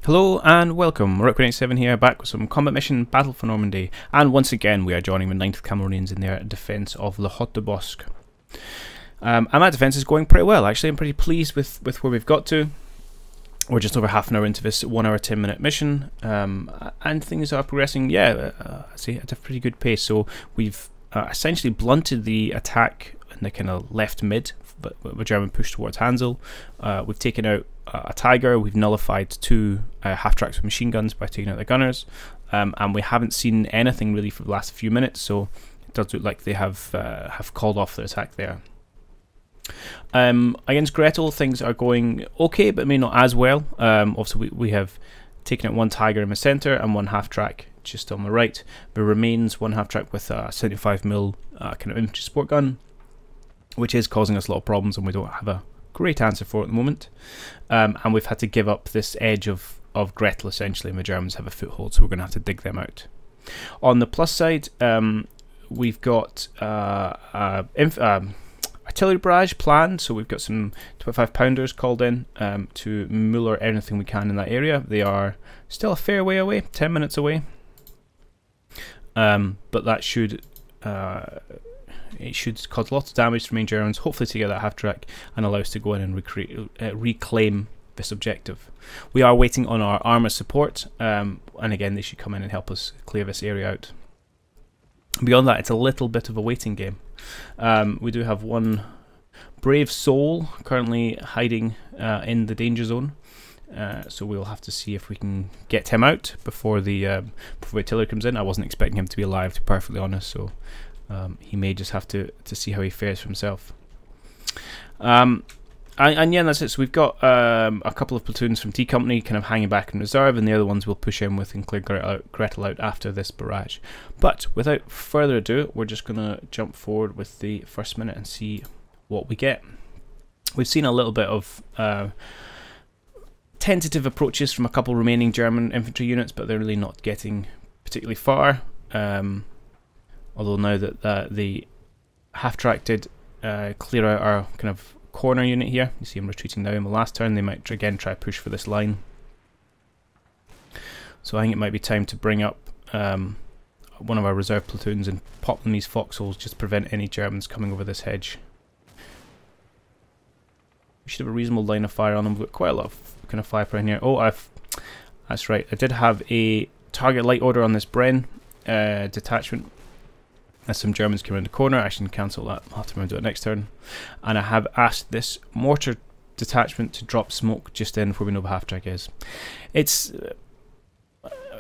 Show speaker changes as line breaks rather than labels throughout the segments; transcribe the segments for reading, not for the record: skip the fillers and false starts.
Hello and welcome, Rook187 here, back with some combat mission Battle for Normandy, and once again we are joining the 9th Cameronians in their defence of the Haut de Bosq. And that defence is going pretty well actually. I'm pretty pleased with where we've got to. We're just over half an hour into this 1 hour 10 minute mission, and things are progressing, I'd say at a pretty good pace. So we've essentially blunted the attack in the kind of left mid, but the German push towards Hansel. We've taken out a tiger, we've nullified two half-tracks with machine guns by taking out the gunners, and we haven't seen anything really for the last few minutes, so it does look like they have called off the attack there. Against Gretel, things are going okay, but maybe not as well. Also, we have taken out one tiger in the centre and one half-track just on the right. There remains one half-track with a 75mm kind of infantry support gun, which is causing us a lot of problems, and we don't have a great answer for it at the moment. And we've had to give up this edge of Gretel essentially, and the Germans have a foothold, so we're going to have to dig them out. On the plus side, we've got artillery barrage planned, so we've got some 25-pounders called in to muller anything we can in that area. They are still a fair way away, 10 minutes away, but that should it should cause lots of damage to the main Germans, hopefully to get that half-track and allow us to go in and reclaim this objective. We are waiting on our armour support, and again they should come in and help us clear this area out. Beyond that, it's a little bit of a waiting game. We do have one brave soul currently hiding in the danger zone, so we'll have to see if we can get him out before the artillery comes in. I wasn't expecting him to be alive, to be perfectly honest, so he may just have to see how he fares for himself. And yeah, that's it. So we've got a couple of platoons from T Company kind of hanging back in reserve, and the other ones we'll push in with and clear Gretel out after this barrage. But without further ado, we're just going to jump forward with the first minute and see what we get. We've seen a little bit of tentative approaches from a couple remaining German infantry units, but they're really not getting particularly far. Although now that the half-track did clear out our kind of corner unit here, you see him retreating now in the last turn, they might again try to push for this line. So I think it might be time to bring up one of our reserve platoons and pop them these foxholes just to prevent any Germans coming over this hedge. We should have a reasonable line of fire on them. We've got quite a lot of kind of firepower in here. Oh, that's right, I did have a target light order on this Bren detachment. As some Germans come around the corner, I should cancel that. I'll have to remember to do it next turn. And I have asked this mortar detachment to drop smoke just in where we know the half-track is. It's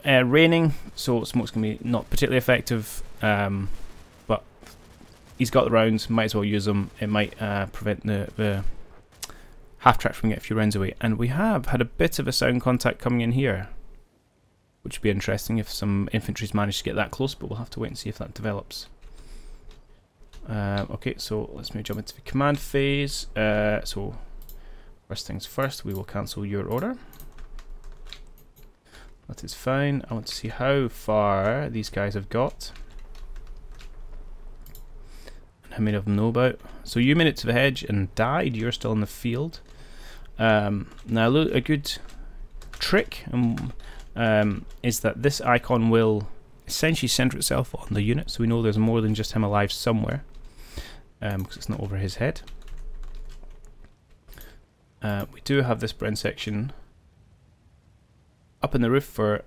raining, so smoke's going to be not particularly effective, but he's got the rounds, might as well use them. It might prevent the half-track from getting a few rounds away. And we have had a bit of a sound contact coming in here, which would be interesting if some infantry's managed to get that close, but we'll have to wait and see if that develops. Okay, so let's maybe jump into the command phase. So first things first, we will cancel your order. That is fine. I want to see how far these guys have got and how many of them know about. So you made it to the hedge and died. You're still in the field. Now a good trick is that this icon will essentially center itself on the unit, so we know there's more than just him alive somewhere, because it's not over his head. We do have this Bren section up in the roof for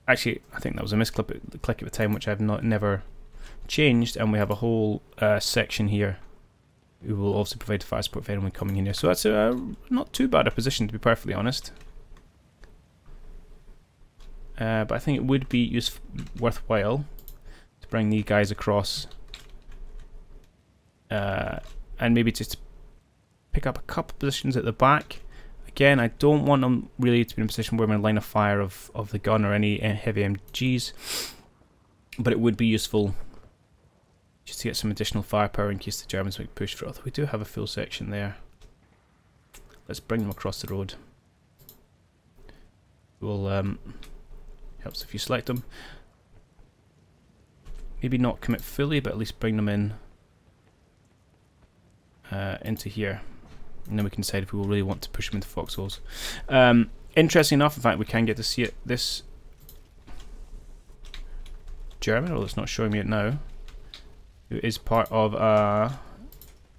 actually I think that was a misclick at the time, which I've never changed, and we have a whole section here who will also provide fire support for anyone coming in here, so that's not too bad a position, to be perfectly honest. But I think it would be worthwhile to bring these guys across and maybe just pick up a couple positions at the back. Again, I don't want them really to be in a position where we're in line of fire of the gun or any heavy MGs, but it would be useful just to get some additional firepower in case the Germans might push for it. Although we do have a full section there. Let's bring them across the road. We'll helps if you select them. Maybe not commit fully, but at least bring them in into here. and then we can decide if we will really want to push them into foxholes. Interesting enough, in fact, we can get to see it. This German, although it's not showing me it now, who is part of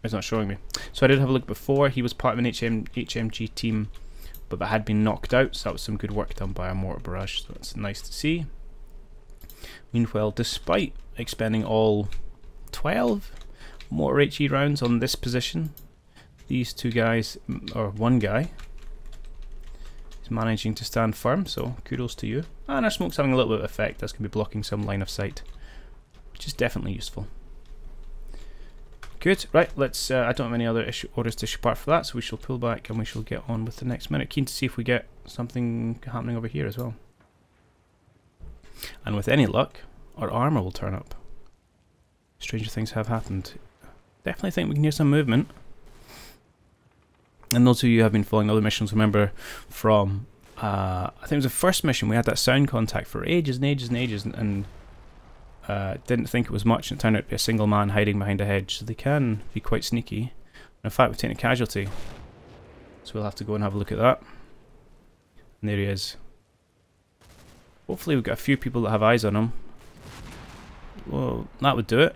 it's not showing me. So I did have a look before. He was part of an HMG team, but that had been knocked out, so that was some good work done by a mortar barrage, so that's nice to see. Meanwhile, despite expending all 12 mortar HE rounds on this position, these two guys, or one guy, is managing to stand firm, so kudos to you. And our smoke's having a little bit of effect. That's going to be blocking some line of sight, which is definitely useful. Good, right, let's, I don't have any other orders to issue apart for that, so we shall pull back and we shall get on with the next minute. Keen to see if we get something happening over here as well. And with any luck, our armour will turn up. Stranger things have happened. Definitely think we can hear some movement. And those of you who have been following other missions, remember from, I think it was the first mission, we had that sound contact for ages and ages and ages, and didn't think it was much, and it turned out to be a single man hiding behind a hedge, so they can be quite sneaky. And in fact, we've taken a casualty, so we'll have to go and have a look at that. And there he is. Hopefully we've got a few people that have eyes on him. Well, that would do it.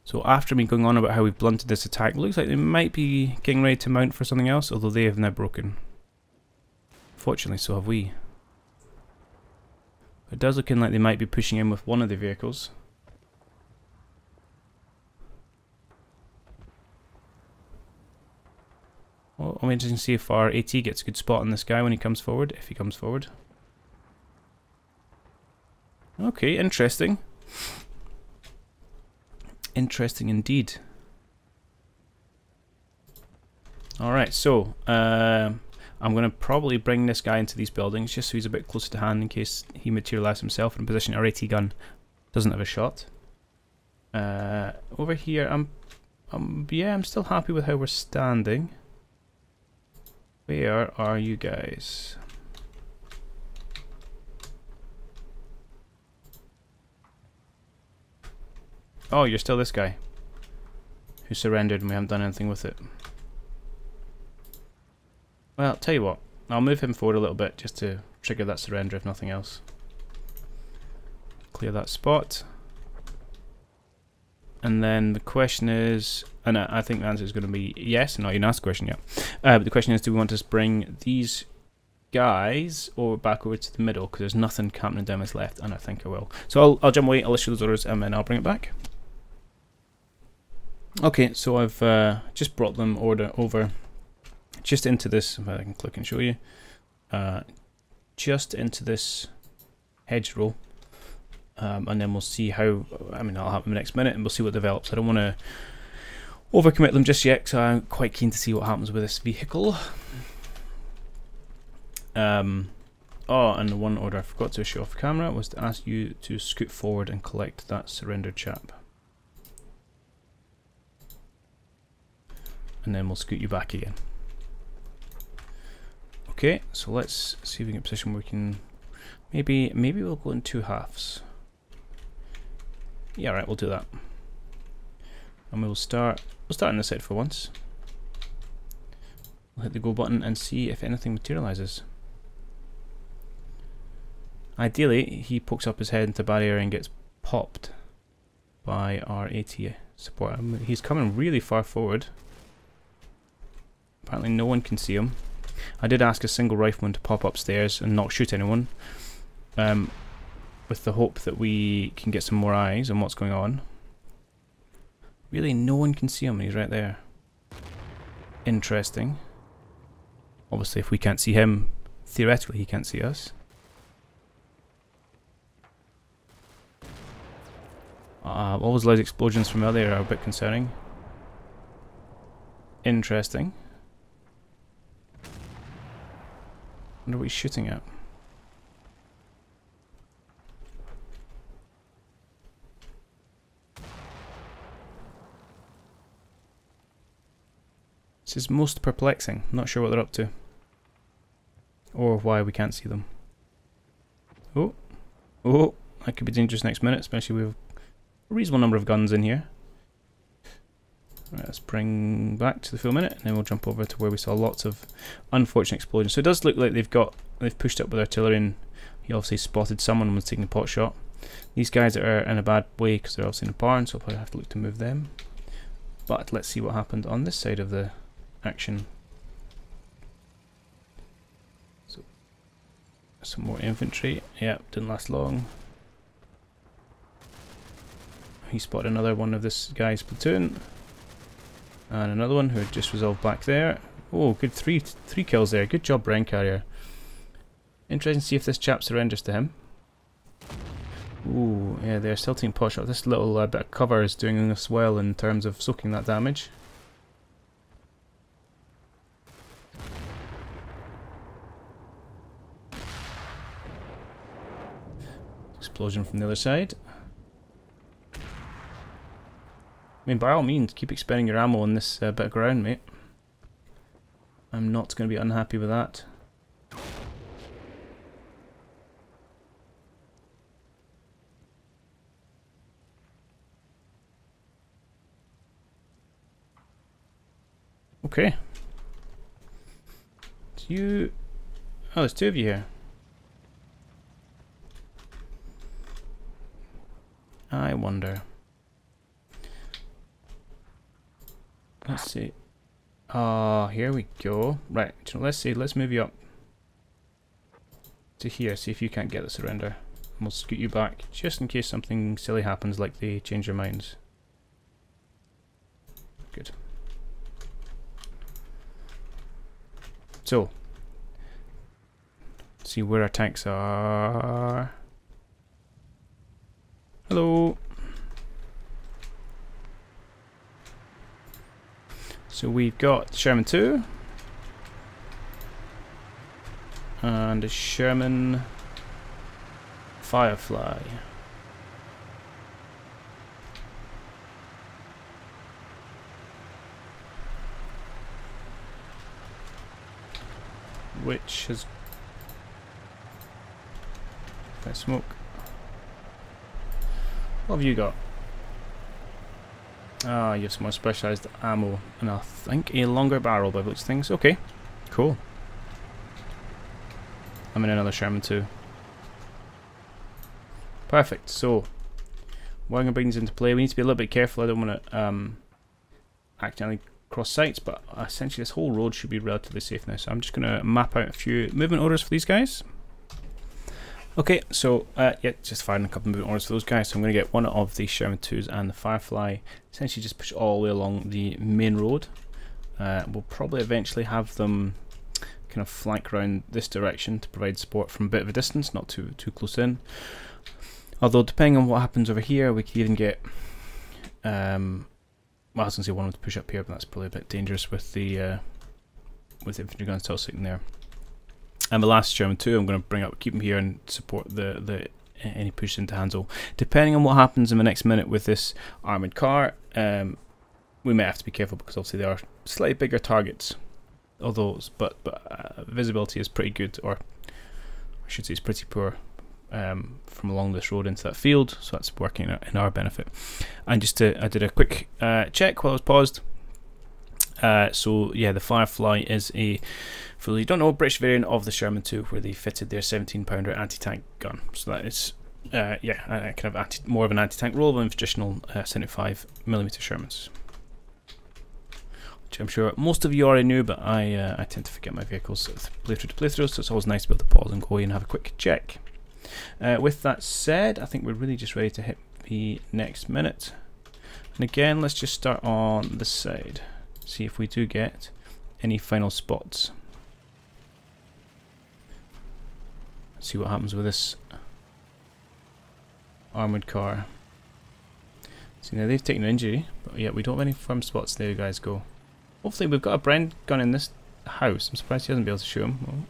So after me going on about how we've blunted this attack, looks like they might be getting ready to mount for something else, although they have now broken. Fortunately, so have we. It does look like they might be pushing in with one of the vehicles. Well, I'm interested to see if our AT gets a good spot on this guy when he comes forward, if he comes forward. Okay, interesting. Interesting indeed. Alright, so I'm going to probably bring this guy into these buildings just so he's a bit closer to hand in case he materializes himself in a position our AT gun doesn't have a shot. Over here, yeah, I'm still happy with how we're standing. Where are you guys? Oh, you're still this guy who surrendered and we haven't done anything with it. Well, tell you what, I'll move him forward a little bit just to trigger that surrender if nothing else. Clear that spot. And then the question is, and I think the answer is going to be yes, not even asked the question yet. But the question is, do we want to bring these guys back over to the middle, because there's nothing happening down this left, and I think I will. So I'll jump away, I'll issue those orders, and then I'll bring it back. Okay, so I've just brought them over just into this, if I can click and show you, just into this hedgerow, and then we'll see how, I mean, I'll have them next minute and we'll see what develops. I don't want to overcommit them just yet, so I'm quite keen to see what happens with this vehicle. Oh, and the one order I forgot to show off camera was to ask you to scoot forward and collect that surrendered chap. And then we'll scoot you back again. Okay, so let's see if we can get a position where we can, maybe we'll go in two halves. Yeah, right, we'll do that. And we'll start on this side for once. We'll hit the go button and see if anything materializes. Ideally, he pokes up his head into barrier and gets popped by our AT support. He's coming really far forward. Apparently no one can see him. I did ask a single rifleman to pop upstairs and not shoot anyone, with the hope that we can get some more eyes on what's going on. Really, no one can see him, he's right there. Interesting. Obviously, if we can't see him, theoretically he can't see us. All those loud explosions from earlier are a bit concerning. Interesting. Wonder what he's shooting at. This is most perplexing. Not sure what they're up to. Or why we can't see them. Oh. Oh, that could be dangerous next minute, especially with a reasonable number of guns in here. Right, let's bring back to the full minute, and then we'll jump over to where we saw lots of unfortunate explosions. So it does look like they've pushed up with artillery, and he obviously spotted someone and was taking a pot shot. These guys are in a bad way because they're obviously in a barn, so I'll probably have to look to move them. But let's see what happened on this side of the action. So some more infantry. Yeah, didn't last long. He spotted another one of this guy's platoon. And another one who had just resolved back there. Oh, good three kills there. Good job, Bren Carrier. Interesting to see if this chap surrenders to him. Ooh, yeah, they're still taking pot shot. This little bit of cover is doing us well in terms of soaking that damage. Explosion from the other side. I mean, by all means, keep expending your ammo on this bit of ground, mate. I'm not going to be unhappy with that. Okay. Do you... Oh, there's two of you here. I wonder. Let's see. Here we go. Right, let's see. Let's move you up to here. See if you can't get the surrender. And we'll scoot you back just in case something silly happens, like they change their minds. Good. So, let's see where our tanks are. Hello. So we've got Sherman 2 and a Sherman Firefly. Which has got smoke. What have you got? Ah, you have some more specialised ammo and I think a longer barrel by which things. Okay, cool. I'm in another Sherman 2. Perfect. So we're going to bring these into play. We need to be a little bit careful. I don't want to accidentally cross sites, but essentially this whole road should be relatively safe now. So I'm just going to map out a few movement orders for these guys. Okay, so yeah, just firing a couple of movement orders for those guys. So I'm going to get one of the Sherman 2s and the Firefly. Essentially just push all the way along the main road. We'll probably eventually have them kind of flank around this direction to provide support from a bit of a distance, not too close in. Although depending on what happens over here, we could even get well, I was going to say one to push up here, but that's probably a bit dangerous with the infantry guns still sitting there. And the last Sherman 2 I'm going to bring up, keep them here and support any push into Hansel. Depending on what happens in the next minute with this armoured car, we may have to be careful because obviously they are slightly bigger targets. Although, but visibility is pretty good, or I should say it's pretty poor from along this road into that field, so that's working in our benefit. And just I did a quick check while I was paused. So yeah, the Firefly is a, for those you don't know, British variant of the Sherman 2, where they fitted their 17-pounder anti-tank gun. So that is yeah, kind of more of an anti-tank role than traditional 75mm Shermans, which I'm sure most of you already knew, but I tend to forget my vehicles playthrough, so it's always nice to be able to pause and go and have a quick check. With that said, I think we're really just ready to hit the next minute. And again, let's just start on this side. See if we do get any final spots. Let's see what happens with this armoured car. See, now they've taken an injury, but yeah, we don't have any firm spots. There you guys go. Hopefully we've got a Bren gun in this house. I'm surprised he hasn't been able to shoot him. Oh.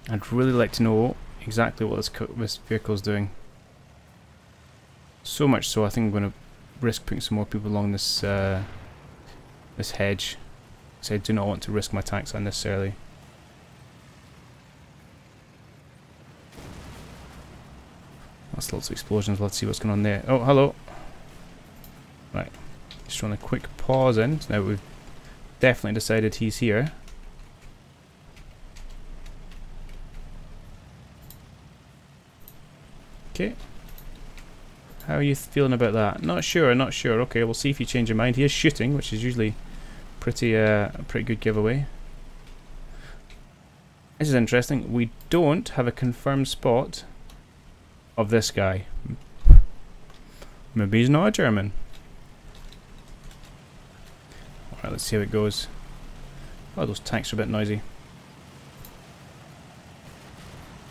I'd really like to know exactly what this vehicle is doing. So much so, I think I'm going to risk putting some more people along this this hedge, because I do not want to risk my tanks unnecessarily. That's lots of explosions. Let's see what's going on there. Oh, hello. Right. Just throwing a quick pause in. Now we've definitely decided he's here. Okay. How are you feeling about that? Not sure, not sure. Okay, we'll see if you change your mind. He is shooting, which is usually a pretty good giveaway. This is interesting. We don't have a confirmed spot of this guy. Maybe he's not a German. Alright, let's see how it goes. Oh, those tanks are a bit noisy.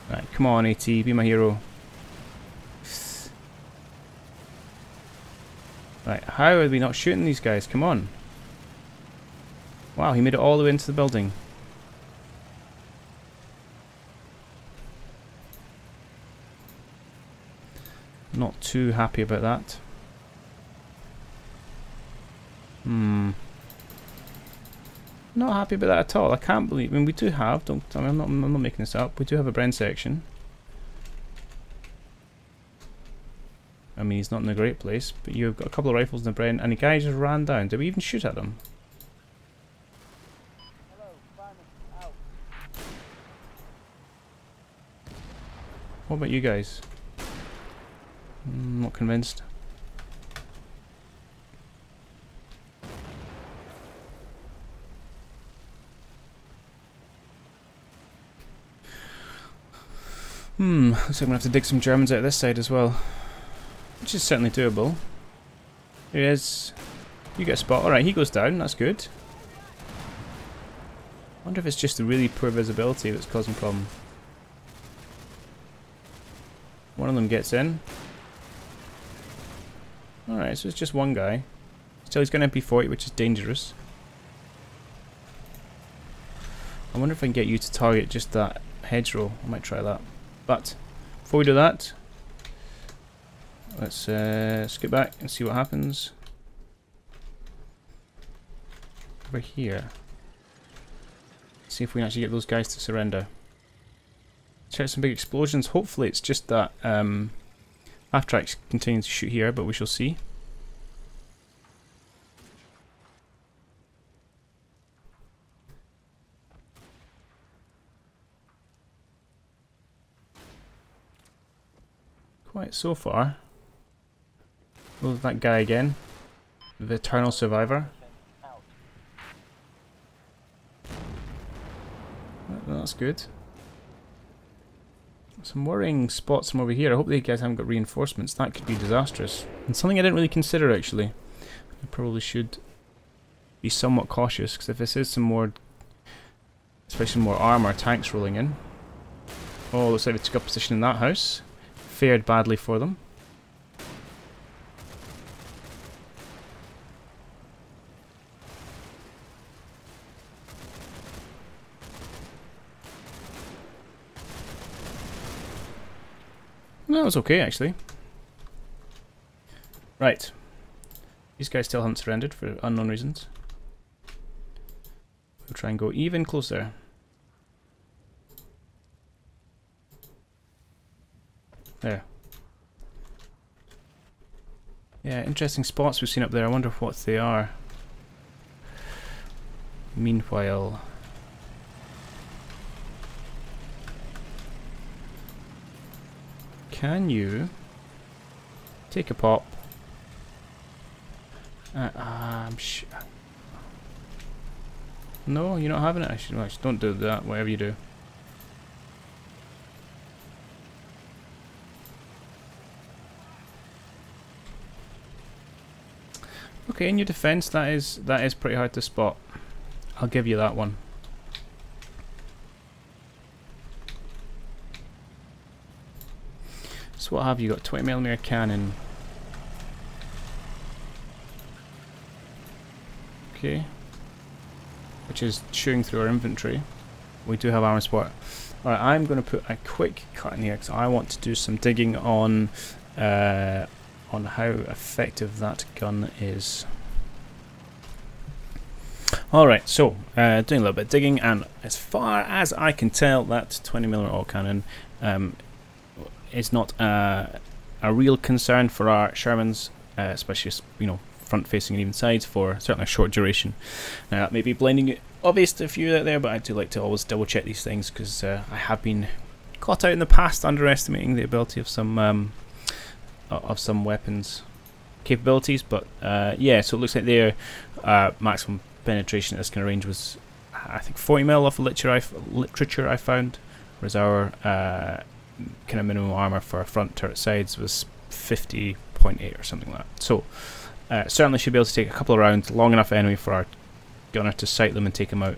Right, come on, AT, be my hero. Right, how are we not shooting these guys? Come on. Wow, he made it all the way into the building. Not too happy about that. Not happy about that at all. I can't believe. I mean, we do have. I'm not making this up. We do have a Bren section. I mean, he's not in a great place, but you've got a couple of rifles in the Bren, and the guy just ran down. Did we even shoot at him? What about you guys? Not convinced. Looks like I'm gonna have to dig some Germans out this side as well. Which is certainly doable. Here he is. You get a spot. Alright, he goes down, that's good. I wonder if it's just the really poor visibility that's causing problem. One of them gets in. Alright, so it's just one guy. Still, he's got an MP40, which is dangerous. I wonder if I can get you to target just that hedgerow. I might try that. But, before we do that, let's skip back and see what happens. Over here. See if we can actually get those guys to surrender. Check some big explosions. Hopefully it's just that half-tracks continuing to shoot here, but we shall see. Quite so far. Oh, that guy again. The eternal survivor. That's good. Some worrying spots from over here. I hope these guys haven't got reinforcements. That could be disastrous. And something I didn't really consider actually. I probably should be somewhat cautious, because if this is some more, especially more armor, tanks rolling in. Oh, looks like they took up position in that house. Fared badly for them. No, it was okay actually. Right. These guys still haven't surrendered for unknown reasons. We'll try and go even closer. There. Yeah, interesting spots we've seen up there. I wonder what they are. Meanwhile, can you take a pop? No, you're not having it. Actually, don't do that. Whatever you do. Okay, in your defense, that is pretty hard to spot. I'll give you that one. So what have you got? 20mm cannon. Okay. Which is chewing through our inventory. We do have armor support. Alright, I'm going to put a quick cut in here because I want to do some digging on how effective that gun is. Alright, so doing a little bit of digging, and as far as I can tell, that 20mm autocannon is not a real concern for our Shermans, especially, you know, front facing and even sides for certainly a short duration. Now that may be blinding it obvious to a few out there, but I do like to always double check these things, because I have been caught out in the past underestimating the ability of some weapons capabilities. But yeah, so it looks like their maximum penetration at this kind of range was, I think, 40 mil off of literature I found, whereas our kind of minimum armor for our front turret sides was 50.8 or something like that. So certainly should be able to take a couple of rounds, long enough anyway for our gunner to sight them and take them out.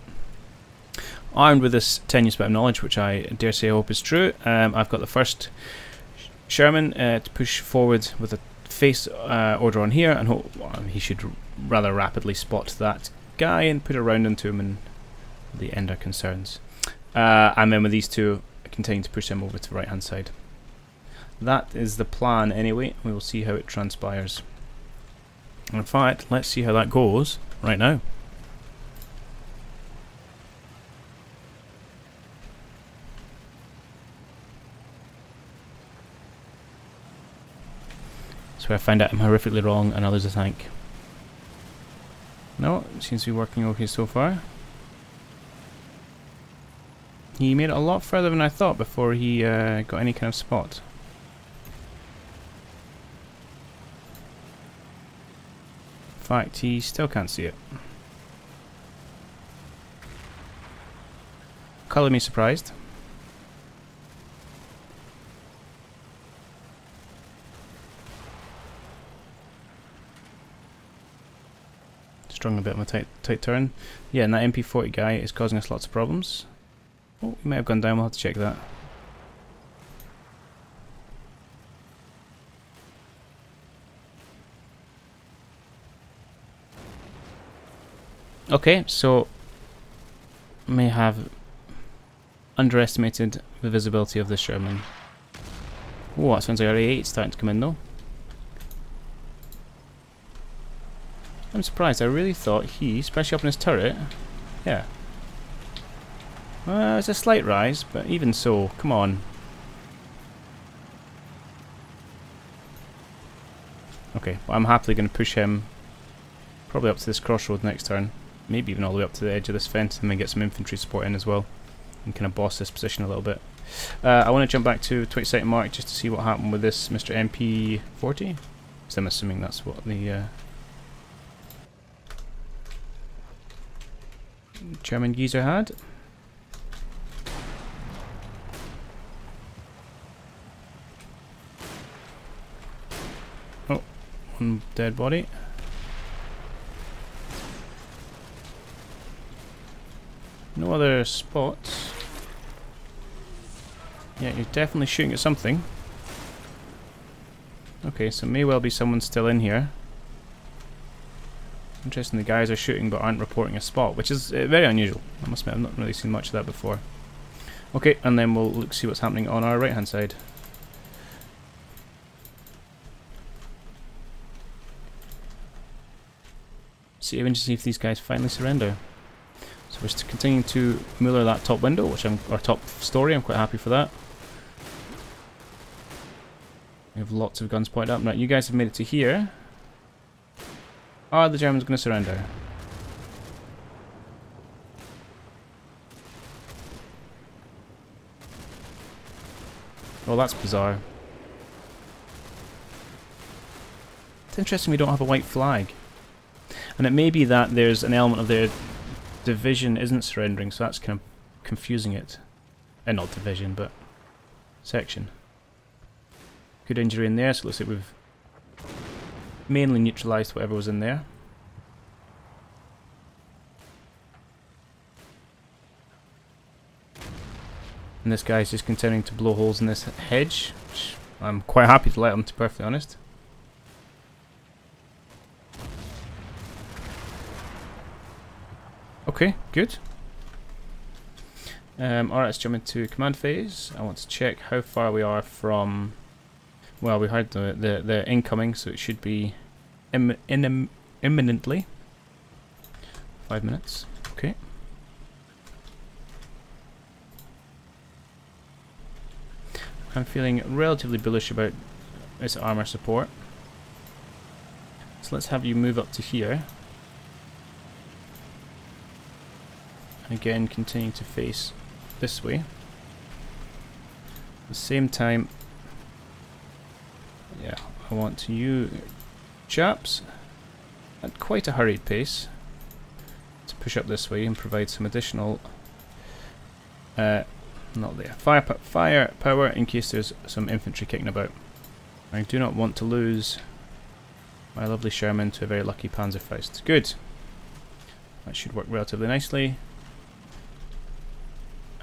Armed with this tenuous bit of knowledge, which I dare say I hope is true, I've got the first Sherman to push forward with a face order on here, and hope he should rather rapidly spot that guy and put a round into him and the end our concerns. And then with these two, continue to push him over to the right hand side. That is the plan anyway. We will see how it transpires. And in fact, let's see how that goes right now. So I find out I'm horrifically wrong and others a tank. No, it seems to be working okay so far. He made it a lot further than I thought before he got any kind of spot. In fact, he still can't see it. Colour me surprised. Strung a bit on a tight turn. Yeah, and that MP40 guy is causing us lots of problems. Oh, he may have gone down, we'll have to check that. Okay, so may have underestimated the visibility of this Sherman. Oh, that sounds like RA8 starting to come in though. I'm surprised, I really thought he, especially up in his turret, yeah. It's a slight rise, but even so, come on. Okay, well, I'm happily going to push him probably up to this crossroad next turn. Maybe even all the way up to the edge of this fence, and then get some infantry support in as well. And kind of boss this position a little bit. I want to jump back to 22nd mark just to see what happened with this Mr. MP40. So I'm assuming that's what the German geezer had. Oh, one dead body. No other spots. Yeah, you're definitely shooting at something. Okay, so may well be someone still in here. Interesting, the guys are shooting but aren't reporting a spot, which is very unusual. I must admit, I've not really seen much of that before. Okay, and then we'll look see what's happening on our right hand side. See if these guys finally surrender. So we're continuing to Muller that top window, or top story. I'm quite happy for that. We have lots of guns pointed up. Right, you guys have made it to here. Are the Germans going to surrender? Well, that's bizarre. It's interesting we don't have a white flag. And it may be that there's an element of their division isn't surrendering, so that's kind of confusing it. Not division, but section. Good injury in there, so it looks like we've mainly neutralised whatever was in there. And this guy's just continuing to blow holes in this hedge, which I'm quite happy to let him, to be perfectly honest. Okay, good. Alright, let's jump into command phase. I want to check how far we are from... Well, we heard the incoming, so it should be imminently. 5 minutes. Okay. I'm feeling relatively bullish about its armor support. So let's have you move up to here. Again, continue to face this way. At the same time, yeah, I want you chaps at quite a hurried pace to push up this way and provide some additional not there. Fire power in case there's some infantry kicking about. I do not want to lose my lovely Sherman to a very lucky Panzerfaust. Good. That should work relatively nicely.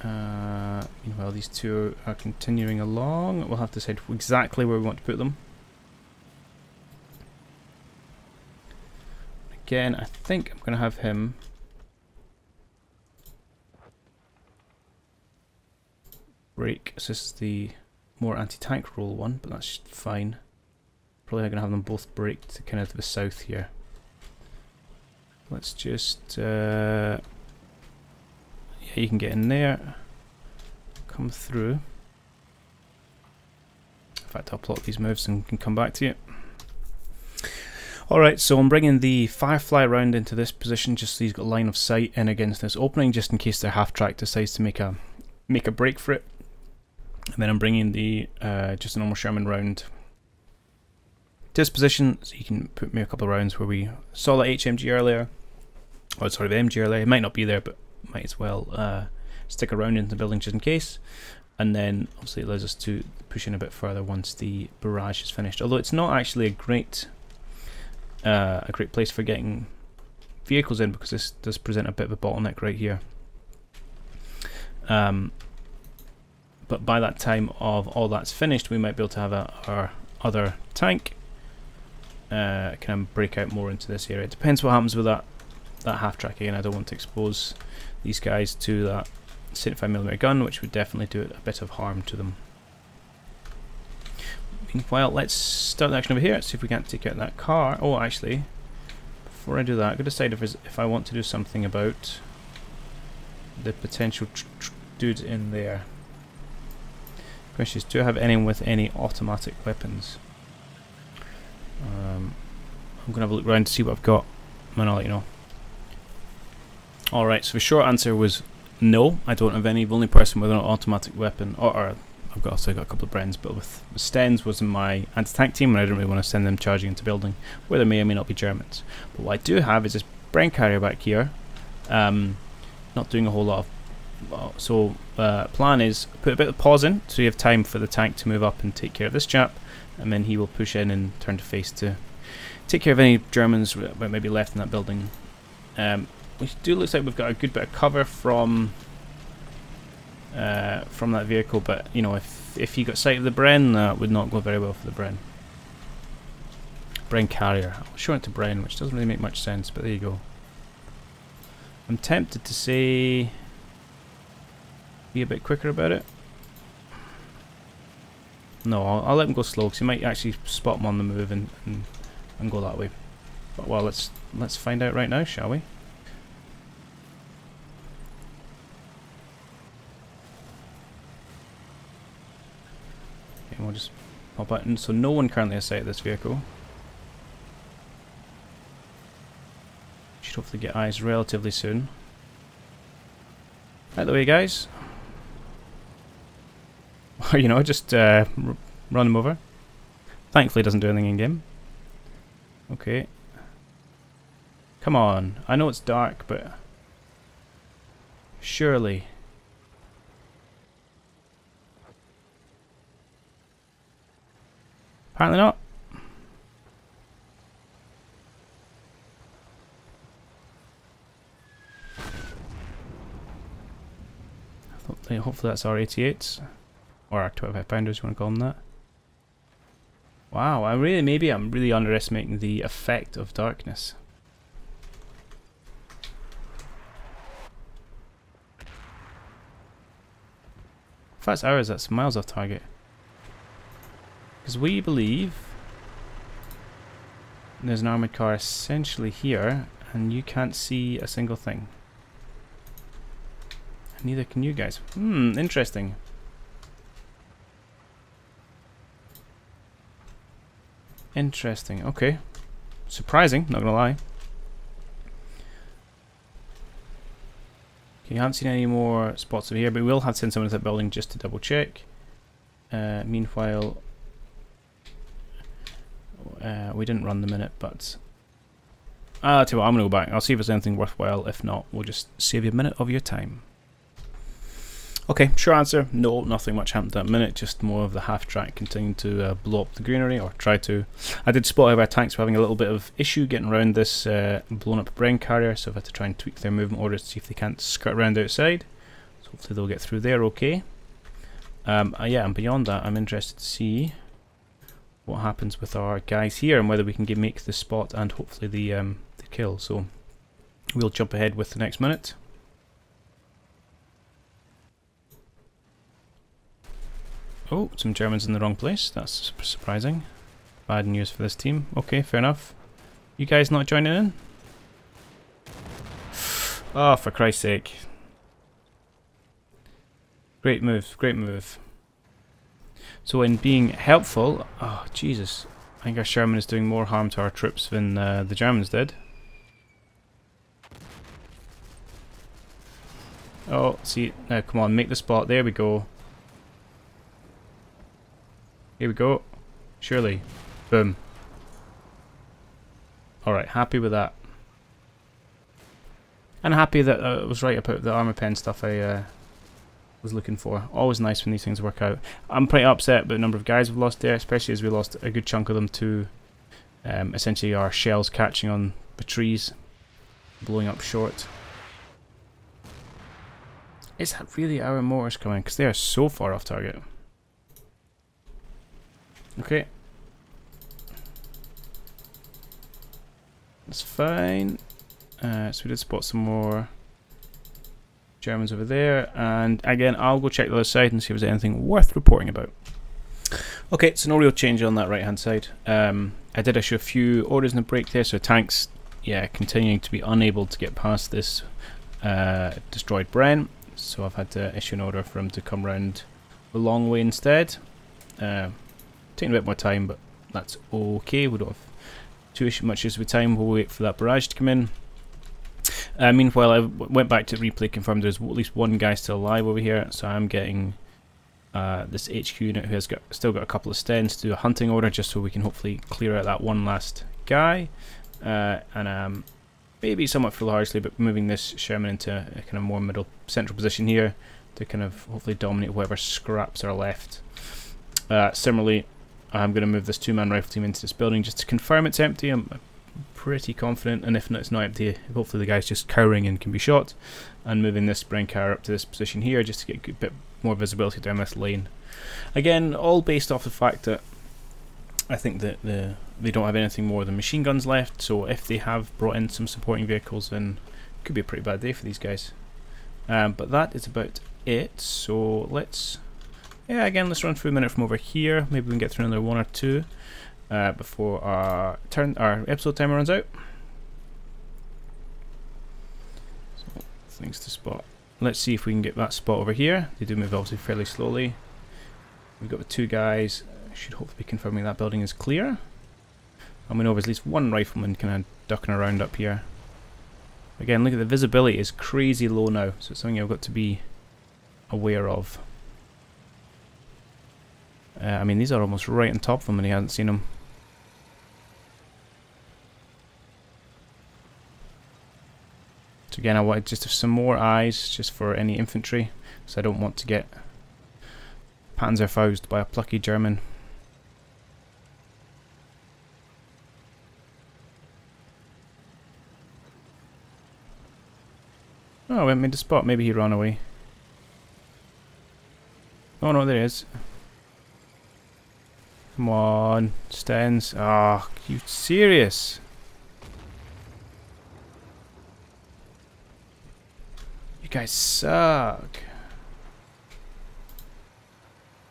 Meanwhile, these two are continuing along. We'll have to decide exactly where we want to put them. Again, I think I'm going to have him break. So this is the more anti-tank roll one, but that's fine. Probably not going to have them both break to kind of the south here. Let's just yeah, you can get in there, come through. In fact, I'll plot these moves and can come back to you. Alright, so I'm bringing the Firefly round into this position just so he's got line of sight in against this opening, just in case their half-track decides to make a break for it. And then I'm bringing the just a normal Sherman round to this position, so you can put me a couple of rounds where we saw that HMG earlier. Oh, sorry, the MG earlier. It might not be there, but might as well stick around into the building just in case. And then obviously it allows us to push in a bit further once the barrage is finished. Although it's not actually a great place for getting vehicles in, because this does present a bit of a bottleneck right here. But by that time of all that's finished, we might be able to have our other tank kind of break out more into this area. It depends what happens with that half track. Again, I don't want to expose these guys to that 75mm gun, which would definitely do a bit of harm to them. Meanwhile, let's start the action over here, see if we can't take out that car. Oh, actually, before I do that, I've got to decide if I want to do something about the potential dude in there. Question is, do I have anyone with any automatic weapons? I'm going to have a look around to see what I've got, and I'll let you know. Alright, so the short answer was no, I don't have any. The only person with an automatic weapon, or I've also got a couple of Brens, but with Stens was in my anti-tank team, and I didn't really want to send them charging into building, where there may or may not be Germans. But what I do have is this Bren carrier back here, not doing a whole lot of. So plan is put a bit of pause in, so you have time for the tank to move up and take care of this chap, and then he will push in and turn to face to take care of any Germans that may be left in that building. We do looks like we've got a good bit of cover from that vehicle, but you know, if you got sight of the Bren, that would not go very well for the Bren. Bren carrier. I'll show it to Bren, which doesn't really make much sense, but there you go. I'm tempted to say be a bit quicker about it. No, I'll let him go slow, because he might actually spot him on the move and go that way. But well, let's find out right now, shall we? Okay, we'll just pop out. And so no one currently has sight of this vehicle. Should hopefully get eyes relatively soon. Out the way, guys. You know, just run him over. Thankfully, it doesn't do anything in game. Okay. Come on. I know it's dark, but surely. Apparently not. Hopefully that's R88s. Or our 25 pounders, you want to call them that. Wow, maybe I'm really underestimating the effect of darkness. If that's ours, that's miles off target. Because we believe there's an armoured car essentially here, and you can't see a single thing. And neither can you guys. Interesting. Interesting. Okay. Surprising, not gonna lie. Okay, you haven't seen any more spots over here, but we will have to send someone to that building just to double check. Meanwhile, we didn't run the minute, but I'll tell you what, I'm gonna go back. I'll see if there's anything worthwhile. If not, we'll just save you a minute of your time. Okay, short answer, no, nothing much happened that minute, just more of the half track continuing to blow up the greenery, or try to. I did spot our tanks were having a little bit of issue getting around this blown up brain carrier, so I've had to try and tweak their movement orders to see if they can't skirt around outside. So hopefully they'll get through there okay. Yeah, and beyond that, I'm interested to see what happens with our guys here and whether we can make the spot and hopefully the kill. So we'll jump ahead with the next minute. Oh, some Germans in the wrong place. That's surprising. Bad news for this team. Okay, fair enough. You guys not joining in? Oh, for Christ's sake. Great move, great move. So in being helpful... Oh, Jesus. I think our Sherman is doing more harm to our troops than the Germans did. Oh, see, now come on, make the spot. There we go. Here we go. Surely. Boom. Alright, happy with that. And happy that I was right about the armor pen stuff I was looking for. Always nice when these things work out. I'm pretty upset about the number of guys we've lost there, especially as we lost a good chunk of them to essentially our shells catching on the trees, blowing up short. Is that really our mortars coming? Because they are so far off target. Okay. That's fine. So we did spot some more Germans over there, and again I'll go check the other side and see if there's anything worth reporting about. Okay, so no real change on that right hand side. I did issue a few orders in the break there, so tanks, yeah, continuing to be unable to get past this destroyed Bren, so I've had to issue an order for them to come round the long way instead. Taking a bit more time, but that's okay. We don't have too much issue with time. We'll wait for that barrage to come in. Meanwhile, I went back to replay, confirmed there's at least one guy still alive over here, so I'm getting this HQ unit who has still got a couple of stands to do a hunting order, just so we can hopefully clear out that one last guy. And maybe somewhat full largely, but moving this Sherman into a kind of more middle central position here to kind of hopefully dominate whatever scraps are left. Similarly, I'm going to move this two-man rifle team into this building just to confirm it's empty. I'm pretty confident, and if not, it's not empty, hopefully the guy's just cowering and can be shot. And moving this brain carrier up to this position here just to get a bit more visibility down this lane. Again, all based off the fact that I think that they don't have anything more than machine guns left, so if they have brought in some supporting vehicles, then it could be a pretty bad day for these guys. But that is about it, so let's... Yeah, again, let's run through a minute from over here. Maybe we can get through another one or two before our episode timer runs out. So, things to spot. Let's see if we can get that spot over here. They do move obviously fairly slowly. We've got the two guys. Should hopefully be confirming that building is clear. And we know there's at least one rifleman kind of ducking around up here. Again, look at the visibility is crazy low now, so it's something I've got to be aware of. I mean, these are almost right on top of him and he hasn't seen them. So again, I wanted just some more eyes just for any infantry, so I don't want to get panzerfausted by a plucky German. Oh, we made a spot. Maybe he ran away. Oh no, there he is. Come on, Stens. Ah, oh, you serious? You guys suck.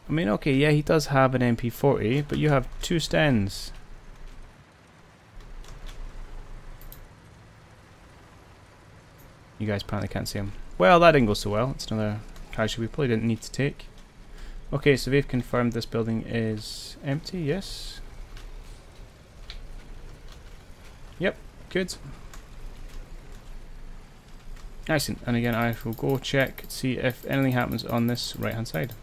I mean, okay, yeah, he does have an MP40, but you have two Stens. You guys apparently can't see him. Well, that didn't go so well. It's another casualty we probably didn't need to take. Okay, so they've confirmed this building is empty, yes. Yep, good. Excellent. And again, I will go check, see if anything happens on this right hand side.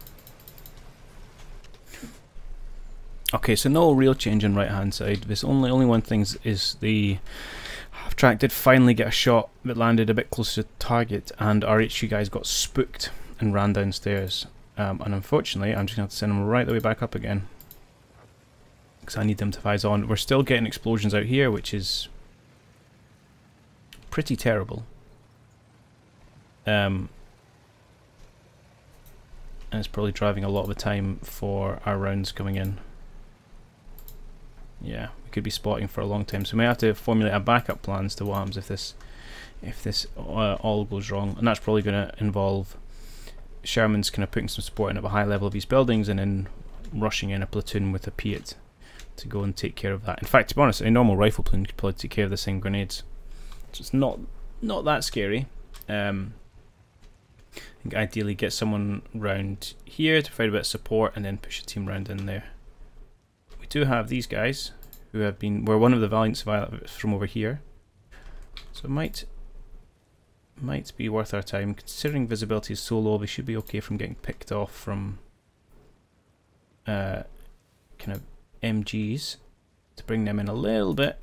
Okay, so no real change on right hand side. This only one thing is the half-track did finally get a shot that landed a bit closer to target, and our HQ guys got spooked and ran downstairs. And unfortunately, I'm just going to have to send them right the way back up again, because I need them to eyes on. We're still getting explosions out here, which is pretty terrible. And it's probably driving a lot of the time for our rounds coming in. Yeah, we could be spotting for a long time, so we may have to formulate a backup plan as to what happens if this all goes wrong, and that's probably going to involve Sherman's kind of putting some support in at a high level of these buildings, and then rushing in a platoon with a Piat to go and take care of that. In fact, to be honest, a normal rifle platoon could probably take care of this in grenades, so it's not that scary. I think ideally get someone round here to provide a bit of support, and then push a team round in there. We do have these guys who were one of the valiant survivors from over here, so it might be worth our time. Considering visibility is so low, we should be okay from getting picked off from kind of MGs to bring them in a little bit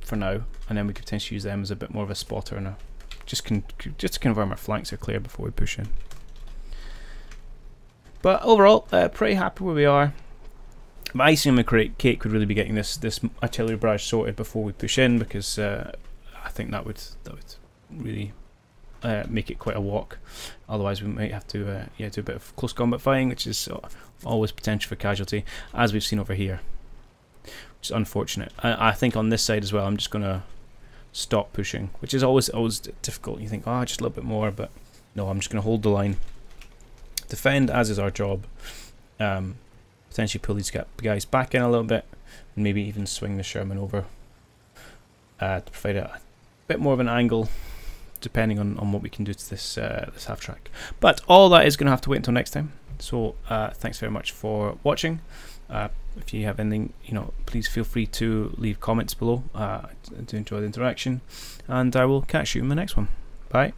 for now, and then we could potentially use them as a bit more of a spotter and just to confirm our flanks are clear before we push in. But overall, pretty happy where we are. My icing on the cake would really be getting this artillery barrage sorted before we push in, because I think that would really make it quite a walk. Otherwise, we might have to do a bit of close combat fighting, which is always potential for casualty, as we've seen over here, which is unfortunate. I think on this side as well, I'm just going to stop pushing, which is always difficult. You think, oh, just a little bit more, but no, I'm just going to hold the line, defend as is our job, potentially pull these guys back in a little bit, and maybe even swing the Sherman over to provide a bit more of an angle, depending on what we can do to this half track. But all that is going to have to wait until next time. So thanks very much for watching. If you have anything, please feel free to leave comments below. I do enjoy the interaction, and I will catch you in the next one. Bye.